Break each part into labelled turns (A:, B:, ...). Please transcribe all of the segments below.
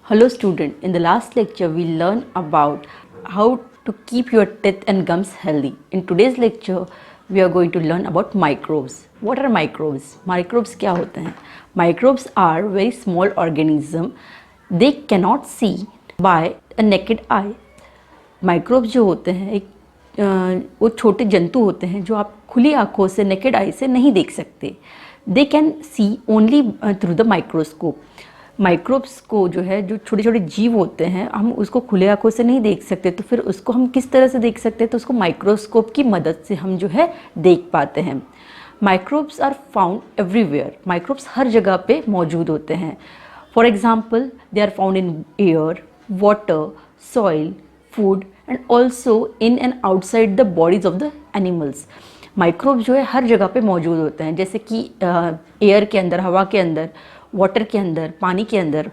A: Hello student, in the last lecture we learned about how to keep your teeth and gums healthy. In today's lecture we are going to learn about microbes. What are microbes? Microbes क्या होते हैं? Microbes are very small organism. They cannot see by a naked eye. Microbes जो होते हैं वो छोटे जंतु होते हैं जो आप खुली आंखों से नेकेड आई से नहीं देख सकते. They can see only through the microscope. Microbes को जो है जो छोटे छोटे जीव होते हैं हम उसको खुले आंखों से नहीं देख सकते, तो फिर उसको हम किस तरह से देख सकते हैं? तो उसको माइक्रोस्कोप की मदद से हम जो है देख पाते हैं. Microbes are found everywhere. Microbes हर जगह पे मौजूद होते हैं. For example they are found in air, water, soil, food and also in and outside the bodies of the animals. Microbe जो है हर जगह पे मौजूद होते हैं, जैसे कि एयर के अंदर, हवा के अंदर, वाटर के अंदर, पानी के अंदर,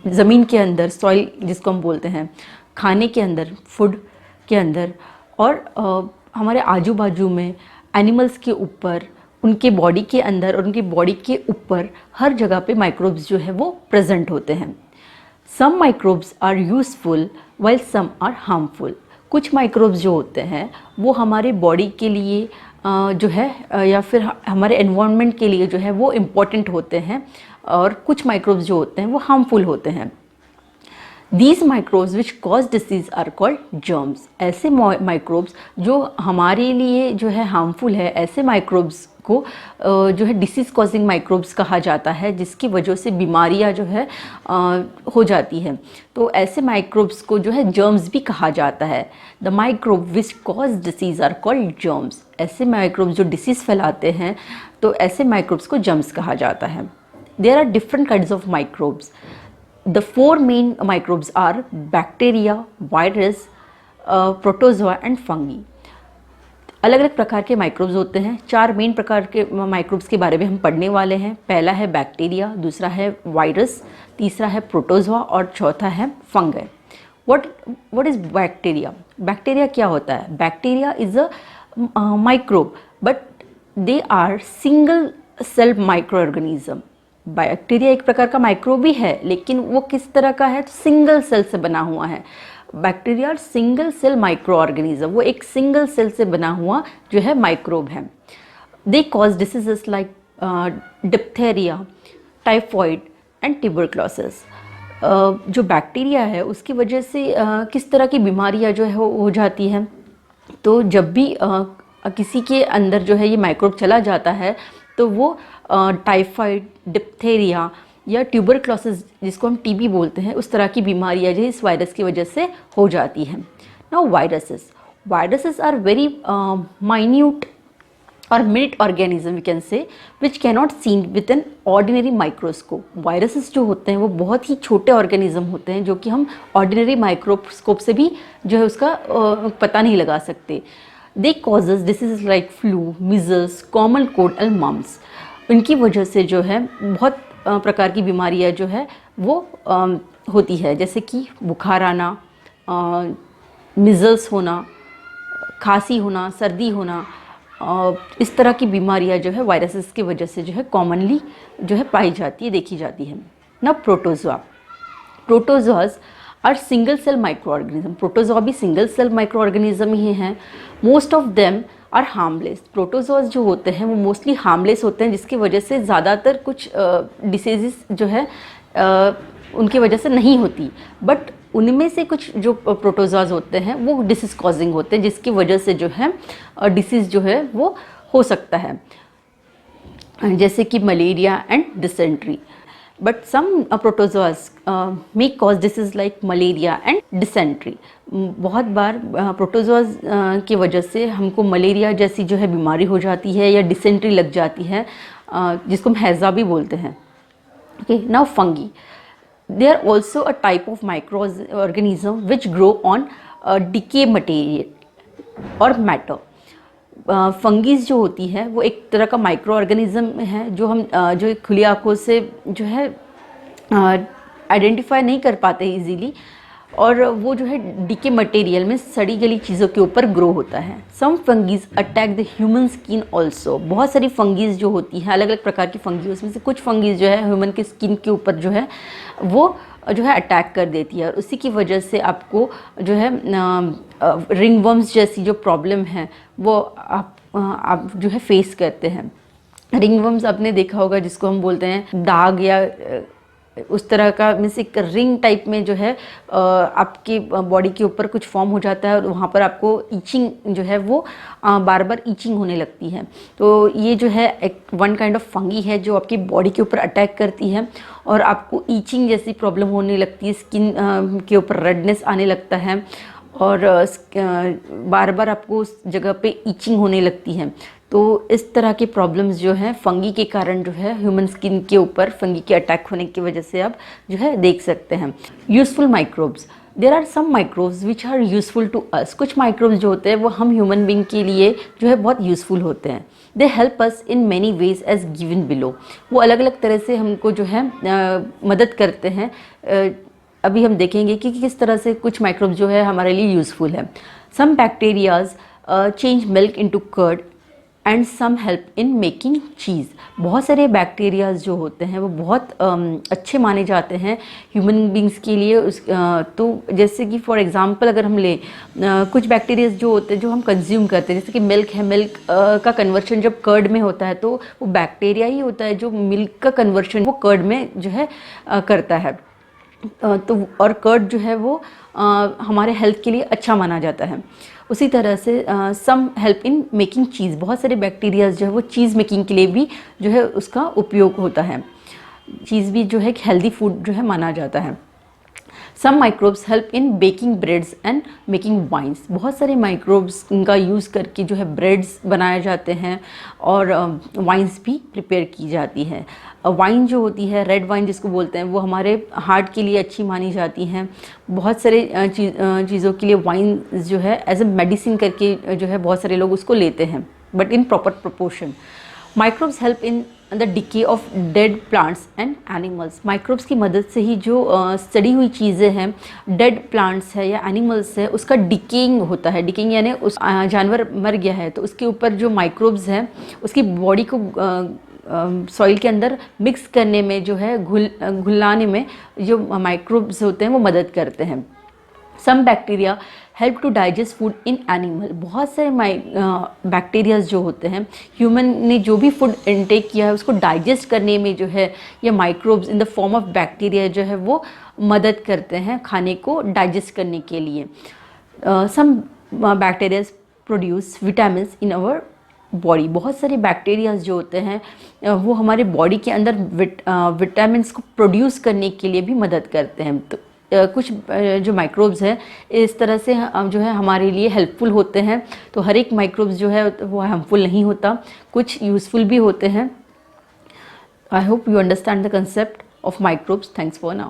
A: ज़मीन के अंदर, सॉइल जिसको हम बोलते हैं, खाने के अंदर, फूड के अंदर, और हमारे आजू बाजू में एनिमल्स के ऊपर, उनके बॉडी के अंदर और उनकी बॉडी के ऊपर हर जगह पे माइक्रोब्स जो है वो प्रेजेंट होते हैं. Some microbes are useful while some are harmful. कुछ माइक्रोब्स जो होते हैं वो हमारे बॉडी के लिए जो है या फिर हमारे एनवायरनमेंट के लिए जो है वो इम्पॉर्टेंट होते हैं, और कुछ माइक्रोब्स जो होते हैं वो हार्मफुल होते हैं. These microbes which cause disease are called germs. ऐसे माइक्रोब्स जो हमारे लिए जो है हार्मफुल है, ऐसे माइक्रोब्स को जो है डिसीज़ कॉजिंग माइक्रोब्स कहा जाता है, जिसकी वजह से बीमारियां जो है हो जाती हैं. तो ऐसे माइक्रोब्स को जो है जर्म्स भी कहा जाता है. The microbe which cause disease are called germs. ऐसे माइक्रोब्स जो डिसीज़ फैलाते हैं तो ऐसे माइक्रोब्स को जर्म्स कहा जाता है. There are different kinds of microbes. The four main microbes are bacteria, virus, protozoa and fungi. अलग अलग प्रकार के माइक्रोब्स होते हैं. 4 मेन प्रकार के माइक्रोब्स के बारे में हम पढ़ने वाले हैं. पहला है बैक्टीरिया, दूसरा है वायरस, तीसरा है प्रोटोजोआ और चौथा है fungi. What is bacteria? Bacteria क्या होता है? Bacteria is a microbe but they are single cell micro organism. Bacteria एक प्रकार का माइक्रोब भी है, लेकिन वो किस तरह का है? तो सिंगल सेल से बना हुआ है. Bacteria single cell micro organism, वो एक सिंगल सेल से बना हुआ जो है माइक्रोब है. They cause diseases like diphtheria, typhoid and tuberculosis. जो बैक्टीरिया है उसकी वजह से किस तरह की बीमारियां जो है हो जाती हैं? तो जब भी किसी के अंदर जो है ये माइक्रोब चला जाता है तो वो टाइफाइड, डिप्थेरिया या ट्यूबरक्लोसिस जिसको हम टीबी बोलते हैं, उस तरह की बीमारियां जो इस वायरस की वजह से हो जाती हैं. Now viruses are very minute और minute organism we can say which cannot seen with an ordinary microscope. Viruses जो होते हैं वो बहुत ही छोटे ऑर्गेनिज्म होते हैं जो कि हम ऑर्डिनरी माइक्रोस्कोप से भी जो है उसका पता नहीं लगा सकते. They causes disease like flu, measles, common cold and mumps. इनकी वजह से जो है बहुत प्रकार की बीमारियां जो है वो होती है, जैसे कि बुखार आना, मिजल्स होना, खांसी होना, सर्दी होना. इस तरह की बीमारियां जो है वायरसेस की वजह से जो है कॉमनली जो है पाई जाती है, देखी जाती है. ना protozoas are single cell micro organism. Protozoa भी सिंगल सेल माइक्रो ऑर्गेनिज्म ही हैं. Most of them are harmless. Protozoas जो होते हैं वो मोस्टली हार्मलेस होते हैं, जिसकी वजह से ज़्यादातर कुछ डिसीज़ जो है उनकी वजह से नहीं होती. बट उनमें से कुछ जो प्रोटोजोआज होते हैं वो डिसीज़ कॉजिंग होते हैं, जिसकी वजह से जो है डिसीज़ जो है वो हो सकता है, जैसे कि malaria and dysentery. But some protozoas may cause disease like malaria and dysentery. बहुत बार प्रोटोजोआज की वजह से हमको मलेरिया जैसी जो है बीमारी हो जाती है या डिसेंट्री लग जाती है, जिसको हम हैज़ा भी बोलते हैं. Okay, now fungi. They are also a type of microorganism which grow on decay material और मैटर. फंगीज जो होती है वो एक तरह का माइक्रो ऑर्गेनिज्म है जो हम जो खुली आंखों से जो है आइडेंटिफाई नहीं कर पाते इजीली, और वो जो है डिके मटेरियल में सड़ी गली चीज़ों के ऊपर ग्रो होता है. Some fungis attack the human skin also. बहुत सारी फंगीज जो होती हैं, अलग अलग प्रकार की फंगी, उसमें से कुछ फंगीज जो है ह्यूमन की स्किन के ऊपर जो है वो जो है अटैक कर देती है, और उसी की वजह से आपको जो है रिंगवर्म्स जैसी जो प्रॉब्लम है वो आप जो है फेस करते हैं। रिंगवर्म्स आपने देखा होगा, जिसको हम बोलते हैं दाग, या उस तरह का मीन्स एक रिंग टाइप में जो है आपकी बॉडी के ऊपर कुछ फॉर्म हो जाता है, और वहाँ पर आपको ईचिंग जो है वो बार बार ईचिंग होने लगती है। तो ये जो है एक वन काइंड ऑफ फंगी है जो आपकी बॉडी के ऊपर अटैक करती है, और आपको ईचिंग जैसी प्रॉब्लम होने लगती है, स्किन के ऊपर रेडनेस आने लगता है, और बार बार आपको उस जगह पे ईचिंग होने लगती है। तो इस तरह के प्रॉब्लम्स जो हैं फंगी के कारण जो है ह्यूमन स्किन के ऊपर फंगी के अटैक होने की वजह से आप जो है देख सकते हैं। Useful microbes, there are some microbes which are useful to us. कुछ माइक्रोब्स जो होते हैं वो हम ह्यूमन बींग के लिए जो है बहुत यूज़फुल होते हैं। They help us in many ways as given below. वो अलग अलग तरह से हमको जो है मदद करते हैं। अभी हम देखेंगे कि किस तरह से कुछ माइक्रोब्स जो है हमारे लिए यूज़फुल है। Some bacterias change milk into curd and some help in making cheese. बहुत सारे बैक्टीरियाज जो होते हैं वो बहुत अच्छे माने जाते हैं ह्यूमन बींग्स के लिए। तो जैसे कि फॉर एग्जांपल अगर हम लें कुछ बैक्टीरियाज जो होते हैं जो हम कंज्यूम करते हैं, जैसे कि मिल्क है, मिल्क का कन्वर्शन जब कर्ड में होता है तो वो बैक्टीरिया ही होता है जो मिल्क का कन्वर्शन वो कर्ड में जो है करता है। तो और कर्ड जो है वो हमारे हेल्थ के लिए अच्छा माना जाता है। उसी तरह से सम हेल्प इन मेकिंग चीज़। बहुत सारे बैक्टीरियाज जो है वो चीज़ मेकिंग के लिए भी जो है उसका उपयोग होता है। चीज़ भी जो है हेल्दी फूड जो है माना जाता है। Some microbes help in baking breads and making wines. बहुत सारे माइक्रोब्स का यूज़ करके जो है ब्रेड्स बनाए जाते हैं और वाइन्स भी प्रिपेयर की जाती है। वाइन जो होती है, रेड वाइन जिसको बोलते हैं, वो हमारे हार्ट के लिए अच्छी मानी जाती हैं। बहुत सारे चीज़ों के लिए वाइन जो है एज ए मेडिसिन करके जो है बहुत सारे लोग उसको लेते हैं, but in proper proportion. Microbes help in the decay of dead plants and animals. Microbes की मदद से ही जो सड़ी हुई चीज़ें हैं, डेड प्लांट्स है या एनिमल्स है, उसका डिकेइंग होता है। डिकेइंग यानी उस जानवर मर गया है तो उसके ऊपर जो माइक्रोब्स हैं उसकी बॉडी को सॉइल के अंदर मिक्स करने में जो है घुलाने में जो माइक्रोब्स होते हैं वो मदद करते हैं। Some bacteria help to digest food in animal. बहुत सारे बैक्टीरियाज जो होते हैं, ह्यूमन ने जो भी फूड इनटेक किया है उसको डाइजेस्ट करने में जो है ये microbes in the form of bacteria जो है वो मदद करते हैं खाने को डाइजेस्ट करने के लिए। Some bacterias produce vitamins in our body. बहुत सारे बैक्टीरियाज जो होते हैं वो हमारे बॉडी के अंदर विटामिन्स को प्रोड्यूस करने के लिए भी मदद करते हैं। तो कुछ जो माइक्रोब्स हैं इस तरह से जो है हमारे लिए हेल्पफुल होते हैं। तो हर एक माइक्रोब्स जो है वो हार्मफुल नहीं होता, कुछ यूज़फुल भी होते हैं। I hope you understand the concept of microbes. Thanks for now.